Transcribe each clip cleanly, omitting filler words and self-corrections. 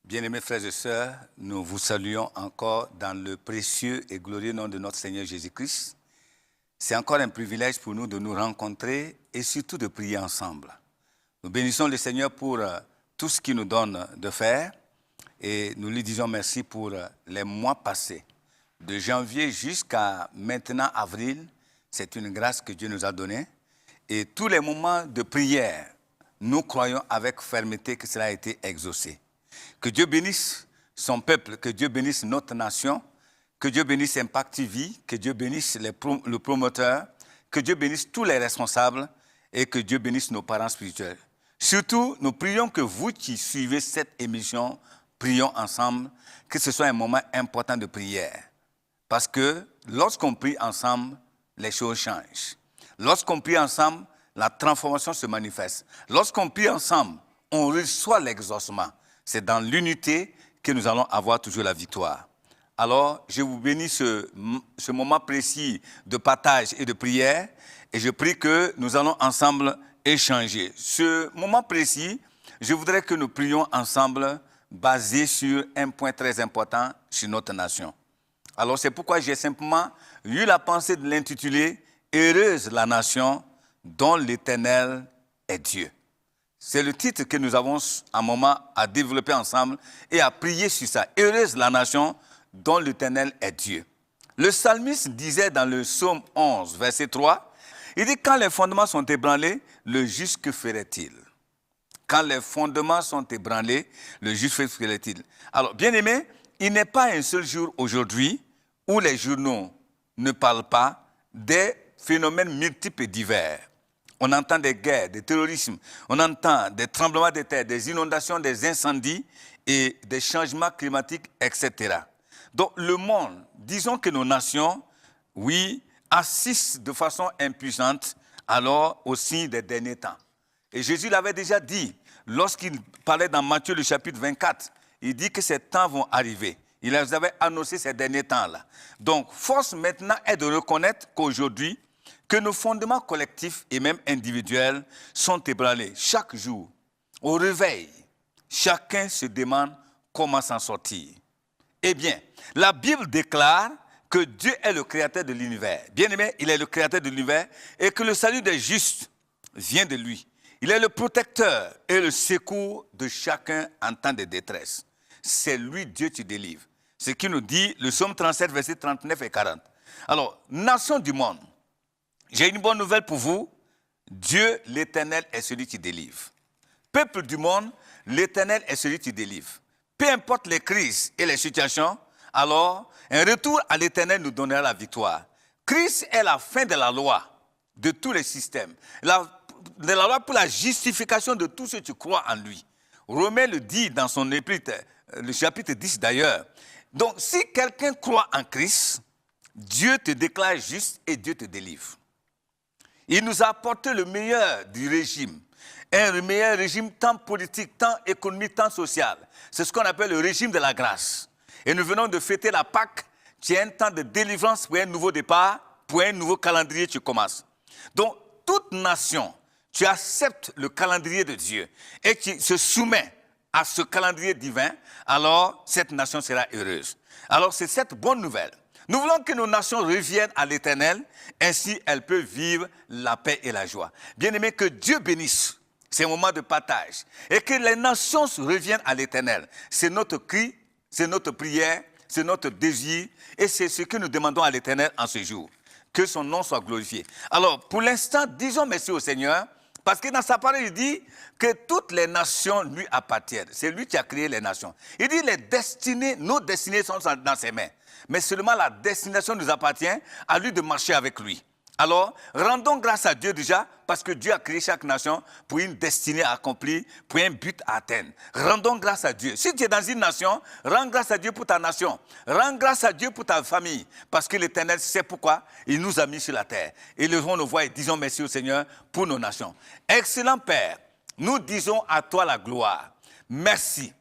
Bien-aimés frères et sœurs, nous vous saluons encore dans le précieux et glorieux nom de notre Seigneur Jésus-Christ. C'est encore un privilège pour nous de nous rencontrer et surtout de prier ensemble. Nous bénissons le Seigneur pour tout ce qu'il nous donne de faire et nous lui disons merci pour les mois passés. De janvier jusqu'à maintenant avril, c'est une grâce que Dieu nous a donnée. Et tous les moments de prière, nous croyons avec fermeté que cela a été exaucé. Que Dieu bénisse son peuple, que Dieu bénisse notre nation, que Dieu bénisse Impact TV, que Dieu bénisse le promoteur, que Dieu bénisse tous les responsables et que Dieu bénisse nos parents spirituels. Surtout, nous prions que vous qui suivez cette émission, prions ensemble, que ce soit un moment important de prière. Parce que lorsqu'on prie ensemble, les choses changent. Lorsqu'on prie ensemble, la transformation se manifeste. Lorsqu'on prie ensemble, on reçoit l'exaucement. C'est dans l'unité que nous allons avoir toujours la victoire. Alors, je vous bénis ce moment précis de partage et de prière et je prie que nous allons ensemble échanger. Ce moment précis, je voudrais que nous prions ensemble basé sur un point très important sur notre nation. Alors, c'est pourquoi j'ai simplement eu la pensée de l'intituler « Heureuse la nation dont l'Éternel est Dieu ». C'est le titre que nous avons un moment à développer ensemble et à prier sur ça. Heureuse la nation dont l'Éternel est Dieu. Le psalmiste disait dans le psaume 11, verset 3, il dit « Quand les fondements sont ébranlés, le juste que ferait-il » Quand les fondements sont ébranlés, le juste que ferait-il? Alors, bien aimé, il n'est pas un seul jour aujourd'hui où les journaux ne parlent pas des phénomènes multiples et divers. On entend des guerres, des terrorismes, on entend des tremblements de terre, des inondations, des incendies et des changements climatiques, etc. Donc le monde, disons que nos nations, oui, assistent de façon impuissante alors aussi des derniers temps. Et Jésus l'avait déjà dit, lorsqu'il parlait dans Matthieu le chapitre 24, il dit que ces temps vont arriver. Il les avait annoncé ces derniers temps-là. Donc, force maintenant est de reconnaître qu'aujourd'hui, que nos fondements collectifs et même individuels sont ébranlés chaque jour. Au réveil, chacun se demande comment s'en sortir. Eh bien, la Bible déclare que Dieu est le créateur de l'univers. Bien aimé, il est le créateur de l'univers et que le salut des justes vient de lui. Il est le protecteur et le secours de chacun en temps de détresse. C'est lui, Dieu, qui délivre. Ce qui nous dit le psaume 37, versets 39 et 40. Alors, nation du monde, j'ai une bonne nouvelle pour vous. Dieu, l'Éternel, est celui qui délivre. Peuple du monde, l'Éternel est celui qui délivre. Peu importe les crises et les situations, alors un retour à l'Éternel nous donnera la victoire. Christ est la fin de la loi, de tous les systèmes. De la loi pour la justification de tous ceux qui croient en lui. Romain le dit dans son épître, le chapitre 10 d'ailleurs. Donc, si quelqu'un croit en Christ, Dieu te déclare juste et Dieu te délivre. Il nous a apporté le meilleur du régime. Un meilleur régime tant politique, tant économique, tant social. C'est ce qu'on appelle le régime de la grâce. Et nous venons de fêter la Pâque, qui est un temps de délivrance pour un nouveau départ, pour un nouveau calendrier qui commence. Donc, toute nation, tu acceptes le calendrier de Dieu et qui se soumet à ce calendrier divin, alors cette nation sera heureuse. Alors, c'est cette bonne nouvelle. Nous voulons que nos nations reviennent à l'Éternel, ainsi elles peuvent vivre la paix et la joie. Bien-aimés, que Dieu bénisse ces moments de partage et que les nations reviennent à l'Éternel. C'est notre cri, c'est notre prière, c'est notre désir et c'est ce que nous demandons à l'Éternel en ce jour. Que son nom soit glorifié. Alors, pour l'instant, disons merci au Seigneur parce que dans sa parole, il dit que toutes les nations lui appartiennent. C'est lui qui a créé les nations. Il dit les destinées, nos destinées sont dans ses mains. Mais seulement la destination nous appartient, à lui de marcher avec lui. Alors, rendons grâce à Dieu déjà, parce que Dieu a créé chaque nation pour une destinée à accomplir, pour un but à atteindre. Rendons grâce à Dieu. Si tu es dans une nation, rends grâce à Dieu pour ta nation. Rends grâce à Dieu pour ta famille, parce que l'Éternel sait pourquoi il nous a mis sur la terre. Élevons nos voix et disons merci au Seigneur pour nos nations. Excellent Père, nous disons à toi la gloire. Merci.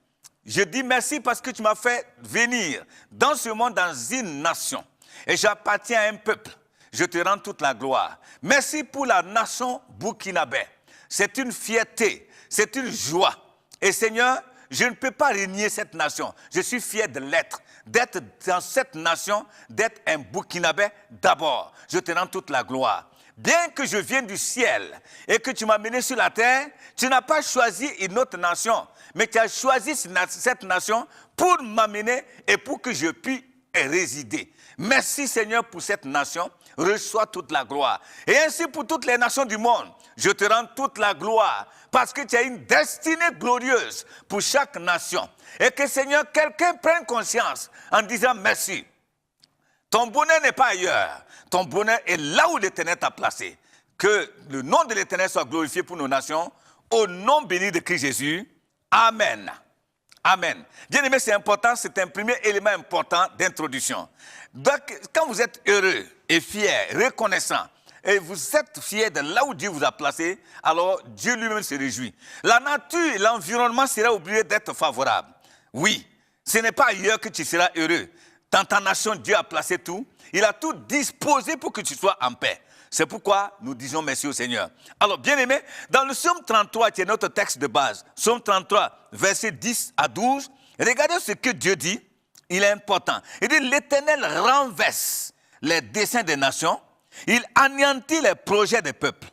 Je dis merci parce que tu m'as fait venir dans ce monde, dans une nation. Et j'appartiens à un peuple. Je te rends toute la gloire. Merci pour la nation burkinabé. C'est une fierté, c'est une joie. Et Seigneur, je ne peux pas régner cette nation. Je suis fier de l'être, d'être dans cette nation, d'être un Burkinabé d'abord. Je te rends toute la gloire. Bien que je vienne du ciel et que tu m'as mené sur la terre, tu n'as pas choisi une autre nation, mais tu as choisi cette nation pour m'amener et pour que je puisse résider. Merci Seigneur pour cette nation. Reçois toute la gloire. Et ainsi pour toutes les nations du monde, je te rends toute la gloire parce que tu as une destinée glorieuse pour chaque nation. Et que Seigneur, quelqu'un prenne conscience en disant merci. Ton bonheur n'est pas ailleurs. Ton bonheur est là où l'Éternel t'a placé. Que le nom de l'Éternel soit glorifié pour nos nations. Au nom béni de Christ Jésus. Amen. Amen. Bien aimé, c'est important, c'est un premier élément important d'introduction. Donc, quand vous êtes heureux et fier, reconnaissant, et vous êtes fier de là où Dieu vous a placé, alors Dieu lui-même se réjouit. La nature et l'environnement sera obligé d'être favorables. Oui, ce n'est pas ailleurs que tu seras heureux. Dans ta nation, Dieu a placé tout. Il a tout disposé pour que tu sois en paix. C'est pourquoi nous disons merci au Seigneur. Alors, bien aimé, dans le psaume 33, qui est notre texte de base, psaume 33, versets 10 à 12, regardez ce que Dieu dit. Il est important. Il dit, l'Éternel renverse les desseins des nations. Il anéantit les projets des peuples.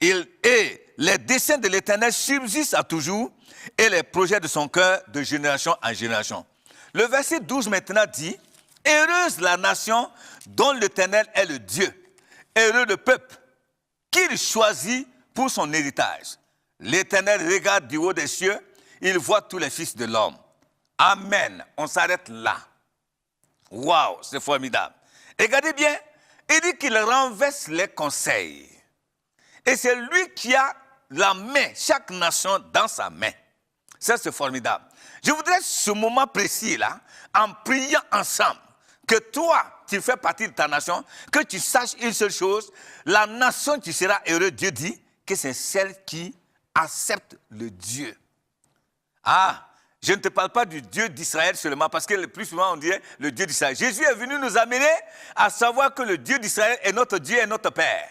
Et les desseins de l'Éternel subsistent à toujours et les projets de son cœur de génération en génération. Le verset 12 maintenant dit, heureuse la nation dont l'Éternel est le Dieu. Heureux le peuple qu'il choisit pour son héritage. L'Éternel regarde du haut des cieux, il voit tous les fils de l'homme. Amen. On s'arrête là. Waouh, c'est formidable. Regardez bien, il dit qu'il renverse les conseils. Et c'est lui qui a la main, chaque nation dans sa main. Ça, c'est formidable. Je voudrais ce moment précis-là, en priant ensemble, que toi, tu fais partie de ta nation, que tu saches une seule chose, la nation qui sera heureuse, Dieu dit, que c'est celle qui accepte le Dieu. Ah, je ne te parle pas du Dieu d'Israël seulement, parce que le plus souvent on dit le Dieu d'Israël. Jésus est venu nous amener à savoir que le Dieu d'Israël est notre Dieu et notre Père.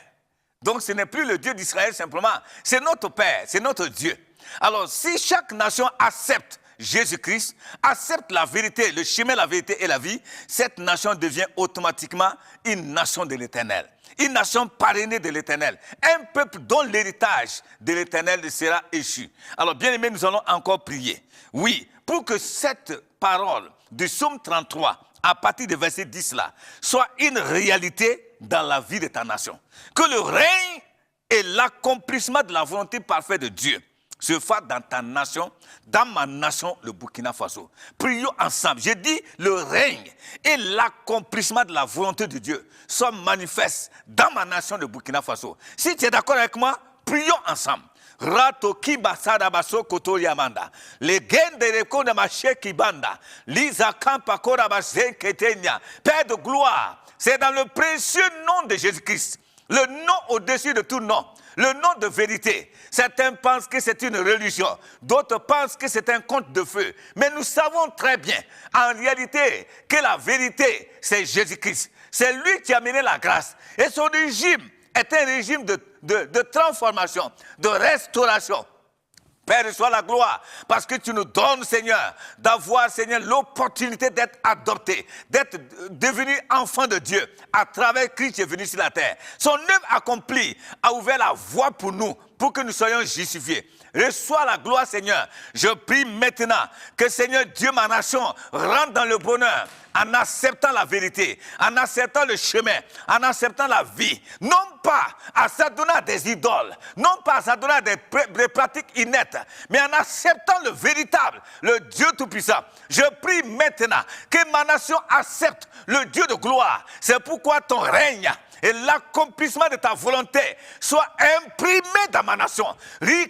Donc ce n'est plus le Dieu d'Israël simplement, c'est notre Père, c'est notre Dieu. Alors si chaque nation accepte Jésus-Christ, accepte la vérité, le chemin, la vérité et la vie, cette nation devient automatiquement une nation de l'Éternel. Une nation parrainée de l'Éternel. Un peuple dont l'héritage de l'Éternel sera échu. Alors bien aimé, nous allons encore prier. Oui, pour que cette parole du psaume 33, à partir du verset 10 là, soit une réalité dans la vie de ta nation. Que le règne et l'accomplissement de la volonté parfaite de Dieu se fasse dans ta nation, dans ma nation, le Burkina Faso. Prions ensemble. J'ai dit le règne et l'accomplissement de la volonté de Dieu soient manifestes dans ma nation, le Burkina Faso. Si tu es d'accord avec moi, prions ensemble. Rato kibasada baso koto yamanda. Le gen de reko de maché kibanda. Lisa kampa kora basen ketenya. Père de gloire, c'est dans le précieux nom de Jésus-Christ, le nom au-dessus de tout nom. Le nom de vérité. Certains pensent que c'est une religion. D'autres pensent que c'est un conte de feu. Mais nous savons très bien, en réalité, que la vérité, c'est Jésus-Christ. C'est lui qui a mené la grâce. Et son régime est un régime de transformation, de restauration. Père, reçois la gloire, parce que tu nous donnes, Seigneur, d'avoir, Seigneur, l'opportunité d'être adopté, d'être devenu enfant de Dieu, à travers Christ qui est venu sur la terre. Son œuvre accomplie a ouvert la voie pour nous, pour que nous soyons justifiés. Reçois la gloire, Seigneur. Je prie maintenant que, Seigneur Dieu, ma nation, rentre dans le bonheur en acceptant la vérité, en acceptant le chemin, en acceptant la vie. Non pas à s'adonner à des idoles, non pas à s'adonner à des pratiques innettes, mais en acceptant le véritable, le Dieu Tout-Puissant. Je prie maintenant que ma nation accepte le Dieu de gloire. C'est pourquoi ton règne et l'accomplissement de ta volonté soit imprimé dans ma nation. Je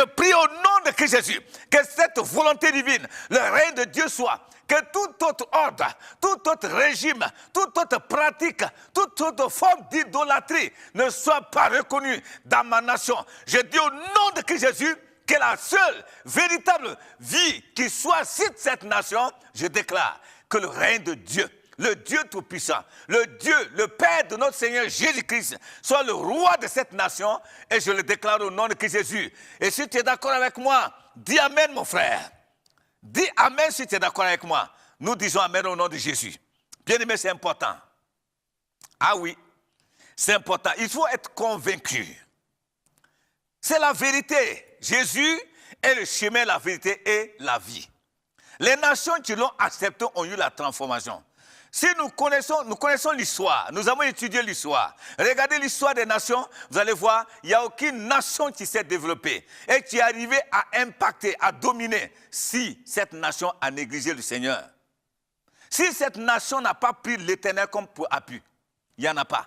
prie au nom de Christ Jésus que cette volonté divine, le règne de Dieu soit, que tout autre ordre, tout autre régime, toute autre pratique, toute autre forme d'idolâtrie ne soit pas reconnue dans ma nation. Je dis au nom de Christ Jésus que la seule véritable vie qui soit sur cette nation, je déclare que le règne de Dieu le Dieu Tout-Puissant, le Dieu, le Père de notre Seigneur Jésus-Christ, soit le roi de cette nation, et je le déclare au nom de Christ Jésus. Et si tu es d'accord avec moi, dis Amen, mon frère. Dis Amen si tu es d'accord avec moi. Nous disons Amen au nom de Jésus. Bien-aimé, c'est important. Ah oui, c'est important. Il faut être convaincu. C'est la vérité. Jésus est le chemin, la vérité et la vie. Les nations qui l'ont accepté ont eu la transformation. Si nous connaissons l'histoire, nous avons étudié l'histoire. Regardez l'histoire des nations, vous allez voir, il n'y a aucune nation qui s'est développée et qui est arrivée à impacter, à dominer, si cette nation a négligé le Seigneur. Si cette nation n'a pas pris l'Éternel comme pour appui, il n'y en a pas.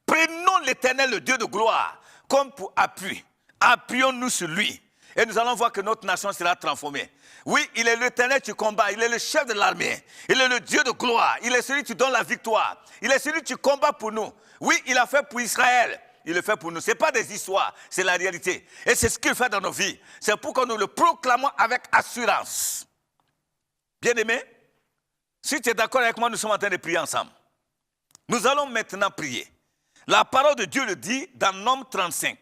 Prenons l'Éternel, le Dieu de gloire, comme pour appui. Appuyons-nous sur lui. Et nous allons voir que notre nation sera transformée. Oui, il est l'Éternel qui combat, il est le chef de l'armée, il est le Dieu de gloire, il est celui qui donne la victoire, il est celui qui combat pour nous. Oui, il a fait pour Israël, il le fait pour nous. Ce n'est pas des histoires, c'est la réalité. Et c'est ce qu'il fait dans nos vies. C'est pourquoi nous le proclamons avec assurance. Bien-aimé, si tu es d'accord avec moi, nous sommes en train de prier ensemble. Nous allons maintenant prier. La parole de Dieu le dit dans Nombre 35,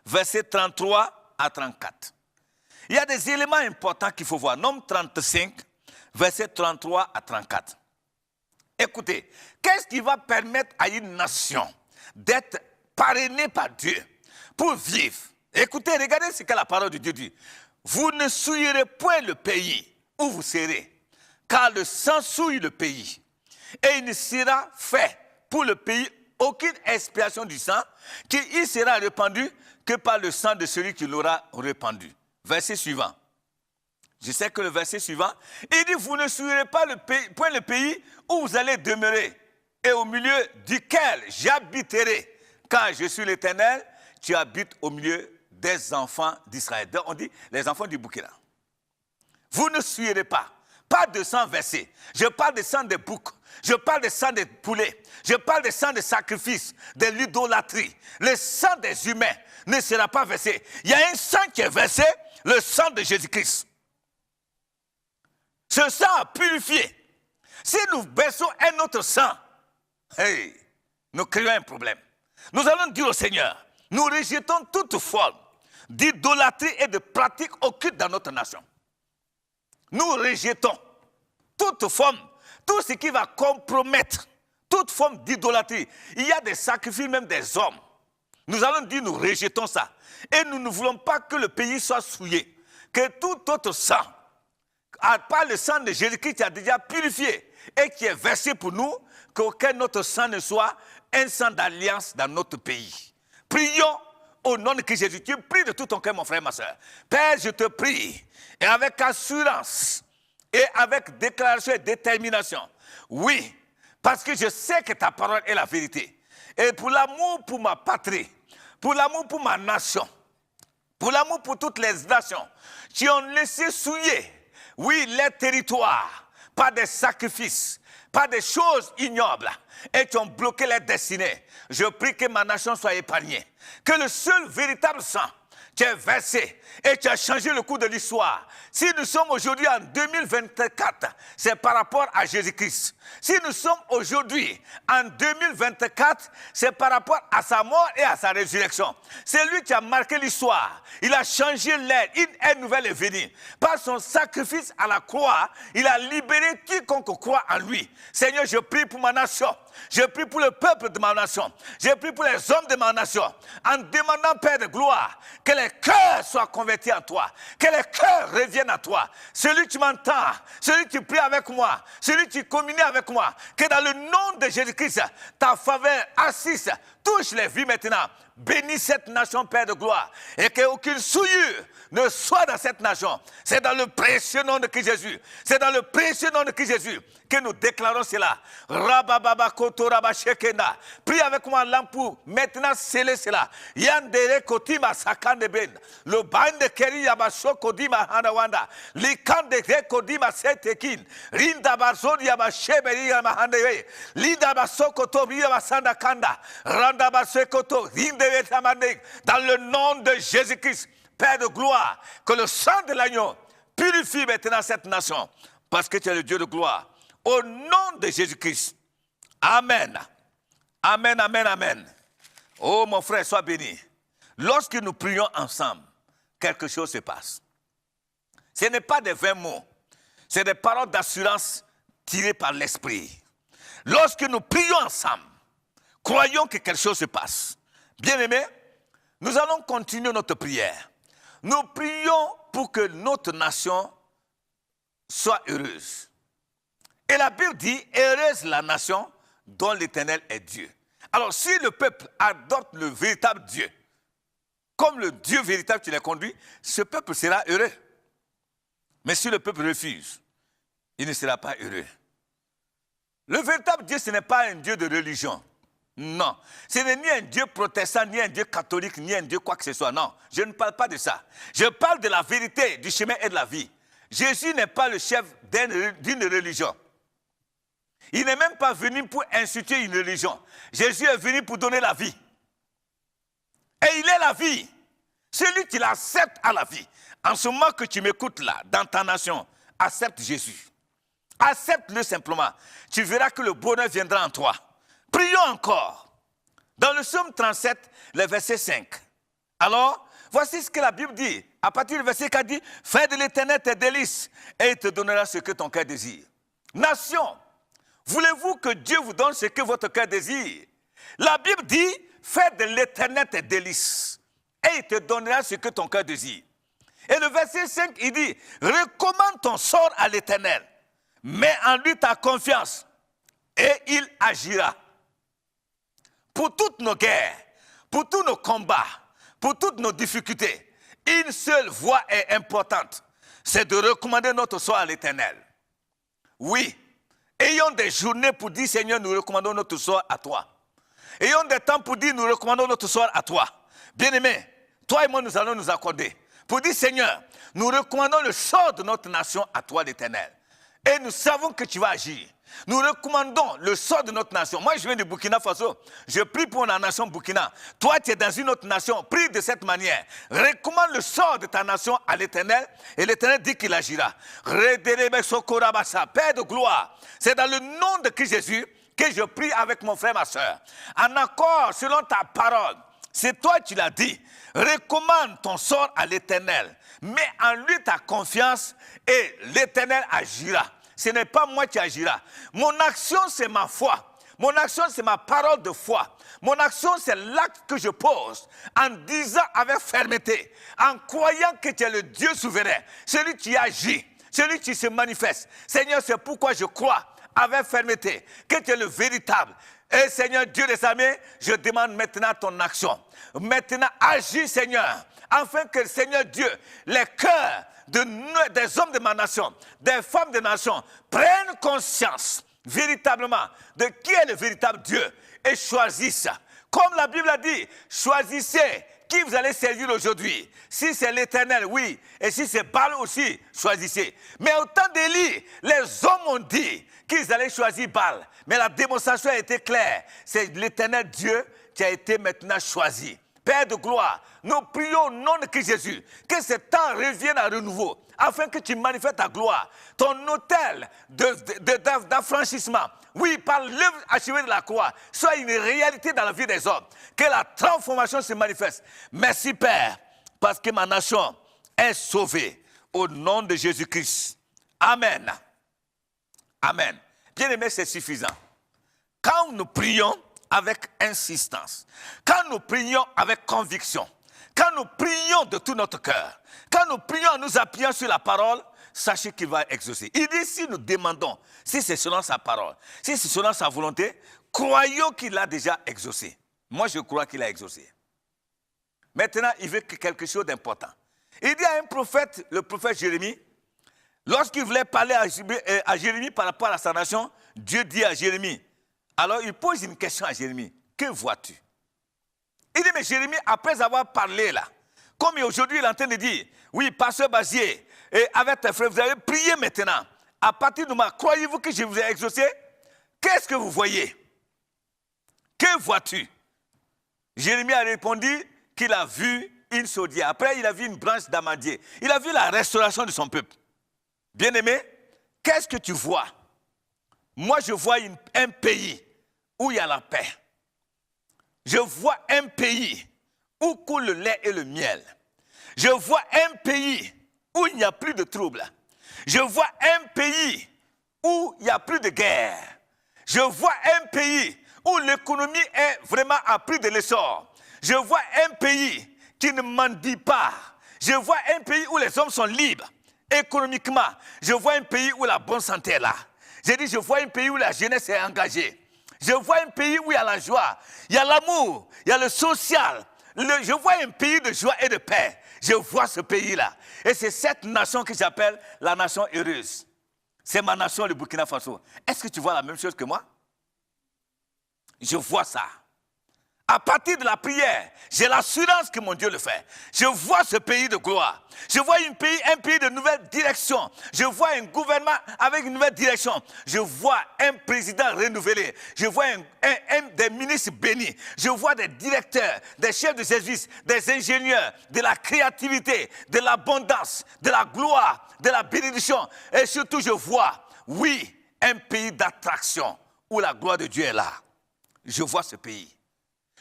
versets 33 à 34. Il y a des éléments importants qu'il faut voir. Nombre 35, versets 33 à 34. Écoutez, qu'est-ce qui va permettre à une nation d'être parrainée par Dieu pour vivre? Écoutez, regardez ce que la parole de Dieu dit. Vous ne souillerez point le pays où vous serez, car le sang souille le pays. Et il ne sera fait pour le pays aucune expiation du sang, qui y sera répandu que par le sang de celui qui l'aura répandu. Verset suivant. Je sais que le verset suivant, il dit, vous ne souillerez pas point le pays où vous allez demeurer, et au milieu duquel j'habiterai, car je suis l'Éternel, qui habite au milieu des enfants d'Israël. Donc on dit, les enfants du Burkina. Vous ne souillerez pas. Pas de sang versé. Je parle de sang des boucs. Je parle de sang des poulets. Je parle de sang des sacrifices, de l'idolâtrie. Le sang des humains ne sera pas versé. Il y a un sang qui est versé, le sang de Jésus-Christ. Ce sang a purifié. Si nous versons un autre sang, hey, nous créons un problème. Nous allons dire au Seigneur, nous rejetons toute forme d'idolâtrie et de pratique occulte dans notre nation. Nous rejetons toute forme, tout ce qui va compromettre, toute forme d'idolâtrie. Il y a des sacrifices, même des hommes. Nous allons dire, nous rejetons ça. Et nous ne voulons pas que le pays soit souillé. Que tout autre sang, à part le sang de Jésus-Christ qui a déjà purifié et qui est versé pour nous, qu'aucun autre sang ne soit un sang d'alliance dans notre pays. Prions au nom de Christ Jésus. Tu pries de tout ton cœur, mon frère, ma soeur. Père, je te prie, et avec assurance, et avec déclaration et détermination. Oui, parce que je sais que ta parole est la vérité. Et pour l'amour pour ma patrie, pour l'amour pour ma nation, pour l'amour pour toutes les nations qui ont laissé souiller, oui, les territoires, par des sacrifices, par des choses ignobles, et qui ont bloqué les destinées. Je prie que ma nation soit épargnée. Que le seul véritable sang qui est versé et qui a changé le cours de l'histoire. Si nous sommes aujourd'hui en 2024, c'est par rapport à Jésus-Christ. Si nous sommes aujourd'hui en 2024, c'est par rapport à sa mort et à sa résurrection. C'est lui qui a marqué l'histoire. Il a changé l'ère. Une ère nouvelle est venue. Par son sacrifice à la croix, il a libéré quiconque croit en lui. Seigneur, je prie pour ma nation. Je prie pour le peuple de ma nation. Je prie pour les hommes de ma nation. En demandant, Père de gloire, que les cœurs soient convertis en toi. Que les cœurs reviennent à toi. Celui qui m'entend, celui qui prie avec moi, celui qui communie avec moi. Que dans le nom de Jésus-Christ, ta faveur assiste, touche les vies maintenant. Bénis cette nation, Père de gloire. Et qu'aucune souillure ne soit dans cette nation. C'est dans le précieux nom de Christ Jésus. C'est dans le précieux nom de Christ Jésus que nous déclarons cela. Rabababa koto rabashekenda. Prie avec moi là pour maintenant sceller cela. Yandere kotima sakande ben. Le bande keri yabasho kodima hanawanda. Likande kodima setekin. Rinda bazori yabasheberi yamahande. Linda basokoto yabasanda kanda. Randa basokoto. Dans le nom de Jésus-Christ, Père de gloire, que le sang de l'agneau purifie maintenant cette nation, parce que tu es le Dieu de gloire. Au nom de Jésus-Christ. Amen. Amen, amen, amen. Oh mon frère, sois béni. Lorsque nous prions ensemble, quelque chose se passe. Ce n'est pas des vains mots. C'est des paroles d'assurance tirées par l'Esprit. Lorsque nous prions ensemble, croyons que quelque chose se passe. Bien-aimés, nous allons continuer notre prière. Nous prions pour que notre nation soit heureuse. Et la Bible dit, heureuse la nation dont l'Éternel est Dieu. Alors si le peuple adopte le véritable Dieu, comme le Dieu véritable qui les conduit, ce peuple sera heureux. Mais si le peuple refuse, il ne sera pas heureux. Le véritable Dieu, ce n'est pas un Dieu de religion. Non. Ce n'est ni un Dieu protestant, ni un Dieu catholique, ni un Dieu quoi que ce soit. Non, je ne parle pas de ça. Je parle de la vérité, du chemin et de la vie. Jésus n'est pas le chef d'une religion. Il n'est même pas venu pour instituer une religion. Jésus est venu pour donner la vie. Et il est la vie. Celui qui l'accepte a la vie. En ce moment que tu m'écoutes là, dans ta nation, accepte Jésus. Accepte-le simplement. Tu verras que le bonheur viendra en toi. Prions encore. Dans le psaume 37, le verset 5. Alors, voici ce que la Bible dit. À partir du verset 4 dit, fais de l'Éternel tes délices et il te donnera ce que ton cœur désire. Nation, voulez-vous que Dieu vous donne ce que votre cœur désire? La Bible dit, fais de l'Éternel tes délices et il te donnera ce que ton cœur désire. Et le verset 5, il dit, recommande ton sort à l'Éternel, mets en lui ta confiance et il agira. Pour toutes nos guerres, pour tous nos combats, pour toutes nos difficultés, une seule voie est importante, c'est de recommander notre sort à l'Éternel. Oui, ayons des journées pour dire, Seigneur, nous recommandons notre sort à toi. Ayons des temps pour dire, nous recommandons notre sort à toi. Bien-aimé, toi et moi, nous allons nous accorder pour dire, Seigneur, nous recommandons le sort de notre nation à toi, l'Éternel. Et nous savons que tu vas agir. Nous recommandons le sort de notre nation. Moi, je viens du Burkina Faso. Je prie pour la nation Burkina. Toi, tu es dans une autre nation. Prie de cette manière. Recommande le sort de ta nation à l'Éternel. Et l'Éternel dit qu'il agira. Père de gloire. C'est dans le nom de Christ Jésus que je prie avec mon frère, ma soeur. En accord selon ta parole. C'est toi qui l'as dit. Recommande ton sort à l'Éternel. Mets en lui ta confiance et l'Éternel agira. Ce n'est pas moi qui agira. Mon action, c'est ma foi. Mon action, c'est ma parole de foi. Mon action, c'est l'acte que je pose en disant avec fermeté, en croyant que tu es le Dieu souverain, celui qui agit, celui qui se manifeste. Seigneur, c'est pourquoi je crois avec fermeté que tu es le véritable. Et Seigneur, Dieu des armées, je demande maintenant ton action. Maintenant, agis, Seigneur, afin que, Seigneur Dieu, les cœurs des hommes de ma nation, des femmes de nation, prennent conscience véritablement de qui est le véritable Dieu et choisissent. Comme la Bible a dit, choisissez qui vous allez servir aujourd'hui. Si c'est l'Éternel, oui. Et si c'est Baal aussi, choisissez. Mais au temps d'Élie, les hommes ont dit qu'ils allaient choisir Baal. Mais la démonstration a été claire. C'est l'Éternel Dieu qui a été maintenant choisi. Père de gloire, nous prions au nom de Christ Jésus, que ce temps revienne à renouveau, afin que tu manifestes ta gloire, ton autel d'affranchissement, oui, par l'œuvre achevée de la croix, soit une réalité dans la vie des hommes, que la transformation se manifeste. Merci Père, parce que ma nation est sauvée, au nom de Jésus-Christ. Amen. Amen. Bien-aimé, c'est suffisant. Quand nous prions avec insistance, quand nous prions avec conviction, quand nous prions de tout notre cœur, quand nous prions en nous appuyant sur la parole, sachez qu'il va exaucer. Il dit, si nous demandons, si c'est selon sa parole, si c'est selon sa volonté, croyons qu'il a déjà exaucé. Moi, je crois qu'il a exaucé. Maintenant, il veut quelque chose d'important. Il dit à un prophète, le prophète Jérémie, lorsqu'il voulait parler à Jérémie par rapport à sa nation, Dieu dit à Jérémie, alors il pose une question à Jérémie, que vois-tu? Il dit, mais Jérémie, après avoir parlé là, comme aujourd'hui il est en train de dire, oui, pasteur Basier, et avec tes frères, vous avez prié maintenant. À partir de moi, croyez-vous que je vous ai exaucé? Qu'est-ce que vous voyez? Que vois-tu? Jérémie a répondu qu'il a vu une chaudière. Après, il a vu une branche d'amandier. Il a vu la restauration de son peuple. Bien-aimé, qu'est-ce que tu vois? Moi, je vois un pays où il y a la paix. Je vois un pays où coule le lait et le miel. Je vois un pays où il n'y a plus de troubles. Je vois un pays où il n'y a plus de guerre. Je vois un pays où l'économie est vraiment à plus de l'essor. Je vois un pays qui ne mendie pas. Je vois un pays où les hommes sont libres. Économiquement, je vois un pays où la bonne santé est là. J'ai dit, je vois un pays où la jeunesse est engagée. Je vois un pays où il y a la joie, il y a l'amour, il y a le social. Je vois un pays de joie et de paix. Je vois ce pays-là. Et c'est cette nation que j'appelle la nation heureuse. C'est ma nation, le Burkina Faso. Est-ce que tu vois la même chose que moi? Je vois ça. À partir de la prière, j'ai l'assurance que mon Dieu le fait. Je vois ce pays de gloire. Je vois un pays de nouvelle direction. Je vois un gouvernement avec une nouvelle direction. Je vois un président renouvelé. Je vois des ministres bénis. Je vois des directeurs, des chefs de service, des ingénieurs, de la créativité, de l'abondance, de la gloire, de la bénédiction. Et surtout, je vois, oui, un pays d'attraction où la gloire de Dieu est là. Je vois ce pays.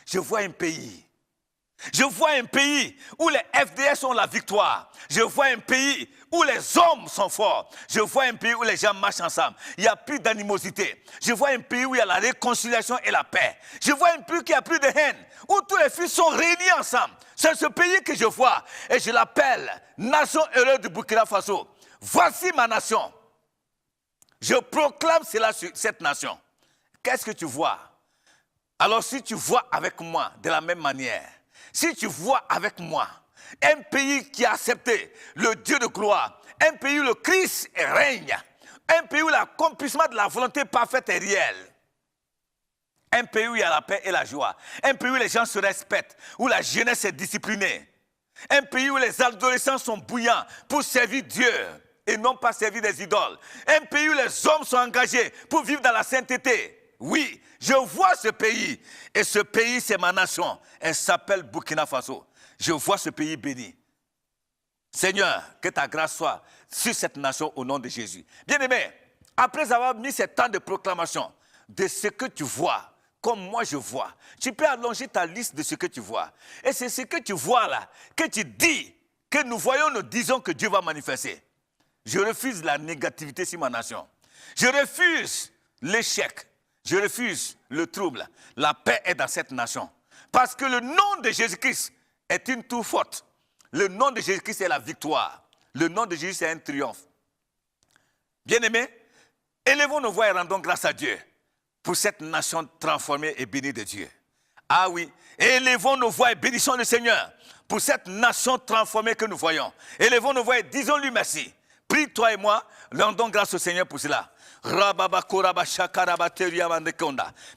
Je vois un pays. Je vois un pays où les FDS ont la victoire. Je vois un pays où les hommes sont forts. Je vois un pays où les gens marchent ensemble. Il n'y a plus d'animosité. Je vois un pays où il y a la réconciliation et la paix. Je vois un pays où il n'y a plus de haine. Où tous les fils sont réunis ensemble. C'est ce pays que je vois. Et je l'appelle Nation heureuse du Burkina Faso. Voici ma nation. Je proclame cela sur cette nation. Qu'est-ce que tu vois? Alors si tu vois avec moi de la même manière, si tu vois avec moi un pays qui a accepté le Dieu de gloire, un pays où le Christ règne, un pays où l'accomplissement de la volonté parfaite est réel, un pays où il y a la paix et la joie, un pays où les gens se respectent, où la jeunesse est disciplinée, un pays où les adolescents sont bouillants pour servir Dieu et non pas servir des idoles, un pays où les hommes sont engagés pour vivre dans la sainteté. Oui, je vois ce pays. Et ce pays, c'est ma nation. Elle s'appelle Burkina Faso. Je vois ce pays béni. Seigneur, que ta grâce soit sur cette nation au nom de Jésus. Bien-aimé, après avoir mis ces temps de proclamation de ce que tu vois, comme moi je vois, tu peux allonger ta liste de ce que tu vois. Et c'est ce que tu vois là, que tu dis, que nous voyons, nous disons que Dieu va manifester. Je refuse la négativité sur ma nation. Je refuse l'échec. Je refuse le trouble. La paix est dans cette nation. Parce que le nom de Jésus-Christ est une tour forte. Le nom de Jésus-Christ est la victoire. Le nom de Jésus, c'est un triomphe. Bien-aimés, élevons nos voix et rendons grâce à Dieu pour cette nation transformée et bénie de Dieu. Ah oui, élevons nos voix et bénissons le Seigneur pour cette nation transformée que nous voyons. Élevons nos voix et disons-lui merci. Prie toi et moi, rendons grâce au Seigneur pour cela.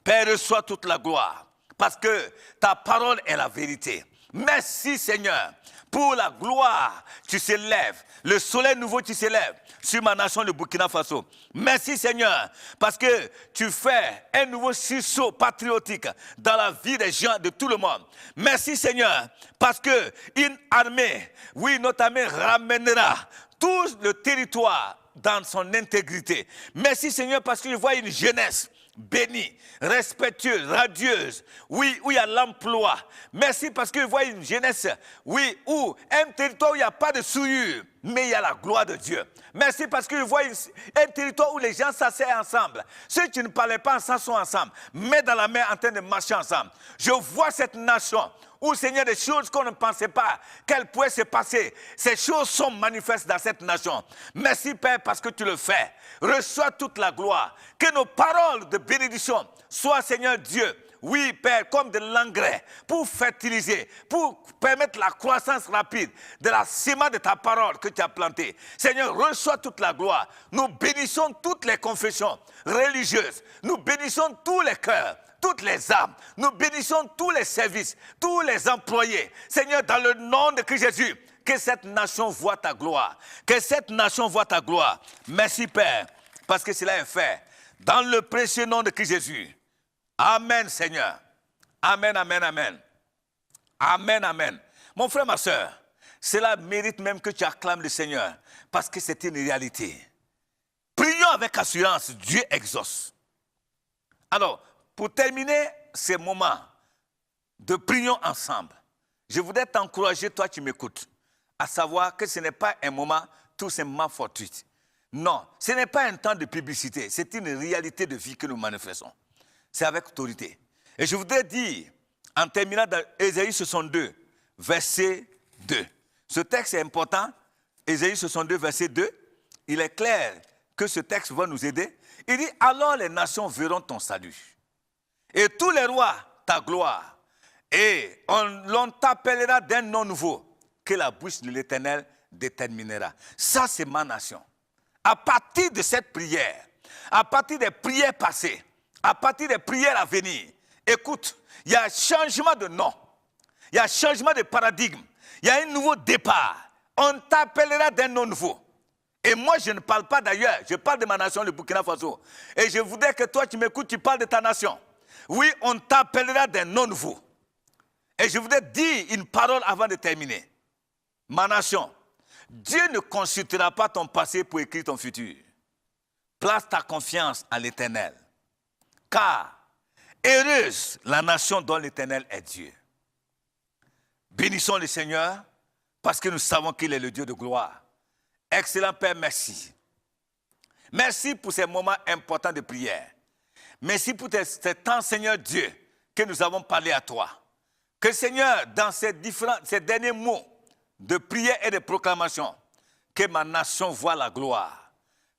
Père, reçois toute la gloire, parce que ta parole est la vérité. Merci Seigneur, pour la gloire, tu s'élèves. Le soleil nouveau, tu s'élèves sur ma nation, le Burkina Faso. Merci Seigneur, parce que tu fais un nouveau sursaut patriotique dans la vie des gens de tout le monde. Merci Seigneur, parce que une armée, oui, notre armée ramènera tout le territoire dans son intégrité. Merci Seigneur, parce que je vois une jeunesse bénie, respectueuse, radieuse, oui, où il y a l'emploi. Merci parce que je vois une jeunesse, oui, où un territoire où il n'y a pas de souillure, mais il y a la gloire de Dieu. Merci parce que je vois un territoire où les gens s'asseyent ensemble. Ceux qui ne parlaient pas ensemble sont ensemble, main dans la main en train de marcher ensemble. Je vois cette nation où, Seigneur, des choses qu'on ne pensait pas qu'elles pouvaient se passer, ces choses sont manifestes dans cette nation. Merci, Père, parce que tu le fais. Reçois toute la gloire. Que nos paroles de bénédiction soient, Seigneur Dieu, oui, Père, comme de l'engrais pour fertiliser, pour permettre la croissance rapide de la sémence de ta parole que tu as plantée. Seigneur, reçois toute la gloire. Nous bénissons toutes les confessions religieuses. Nous bénissons tous les cœurs, toutes les âmes. Nous bénissons tous les services, tous les employés. Seigneur, dans le nom de Christ Jésus, que cette nation voit ta gloire. Que cette nation voit ta gloire. Merci, Père, parce que cela est fait. Dans le précieux nom de Christ Jésus. Amen, Seigneur. Amen, amen, amen. Amen, amen. Mon frère, ma soeur, cela mérite même que tu acclames le Seigneur, parce que c'est une réalité. Prions avec assurance, Dieu exauce. Alors, pour terminer ces moments de prions ensemble, je voudrais t'encourager, toi qui m'écoutes, à savoir que ce n'est pas un moment tout simplement fortuit. Non, ce n'est pas un temps de publicité, c'est une réalité de vie que nous manifestons. C'est avec autorité. Et je voudrais dire, en terminant dans Ésaïe 62, verset 2. Ce texte est important, Ésaïe 62, verset 2. Il est clair que ce texte va nous aider. Il dit, alors les nations verront ton salut. Et tous les rois, ta gloire. Et l'on t'appellera d'un nom nouveau que la bouche de l'Éternel déterminera. Ça, c'est ma nation. À partir de cette prière, à partir des prières passées, à partir des prières à venir, écoute, il y a un changement de nom, il y a un changement de paradigme, il y a un nouveau départ. On t'appellera d'un nom nouveau. Et moi, je ne parle pas d'ailleurs, je parle de ma nation, le Burkina Faso. Et je voudrais que toi qui m'écoutes, tu parles de ta nation. Oui, on t'appellera d'un nom nouveau. Et je voudrais dire une parole avant de terminer. Ma nation, Dieu ne consultera pas ton passé pour écrire ton futur. Place ta confiance en l'Éternel. Car heureuse la nation dont l'Éternel est Dieu. Bénissons le Seigneur parce que nous savons qu'il est le Dieu de gloire. Excellent Père, merci. Merci pour ces moments importants de prière. Merci pour ces temps, Seigneur Dieu, que nous avons parlé à toi. Que Seigneur, dans ces derniers mots de prière et de proclamation, que ma nation voie la gloire.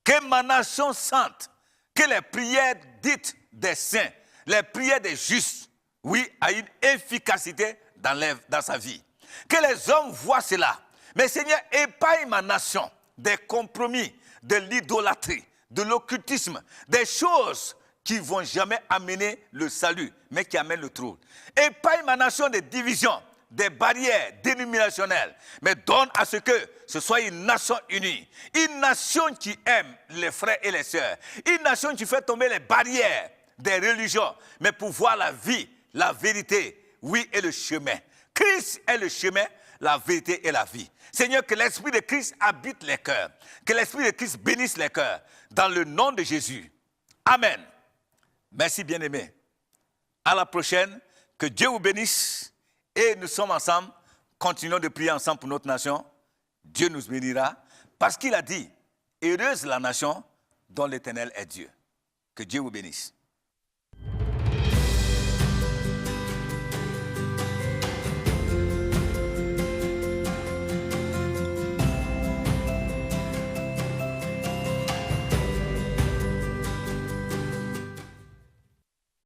Que ma nation sente que les prières dites des saints, les prières des justes, oui, a une efficacité dans sa vie. Que les hommes voient cela. Mais Seigneur, épargne ma nation des compromis, de l'idolâtrie, de l'occultisme, des choses qui ne vont jamais amener le salut, mais qui amènent le trouble. Épargne ma nation des divisions, des barrières dénominationnelles, mais donne à ce que ce soit une nation unie, une nation qui aime les frères et les sœurs, une nation qui fait tomber les barrières des religions, mais pour voir la vie, la vérité, oui, et le chemin. Christ est le chemin, la vérité et la vie. Seigneur, que l'Esprit de Christ habite les cœurs, que l'Esprit de Christ bénisse les cœurs, dans le nom de Jésus. Amen. Merci bien-aimés. À la prochaine, que Dieu vous bénisse et nous sommes ensemble, continuons de prier ensemble pour notre nation. Dieu nous bénira parce qu'il a dit, heureuse la nation dont l'Éternel est Dieu. Que Dieu vous bénisse.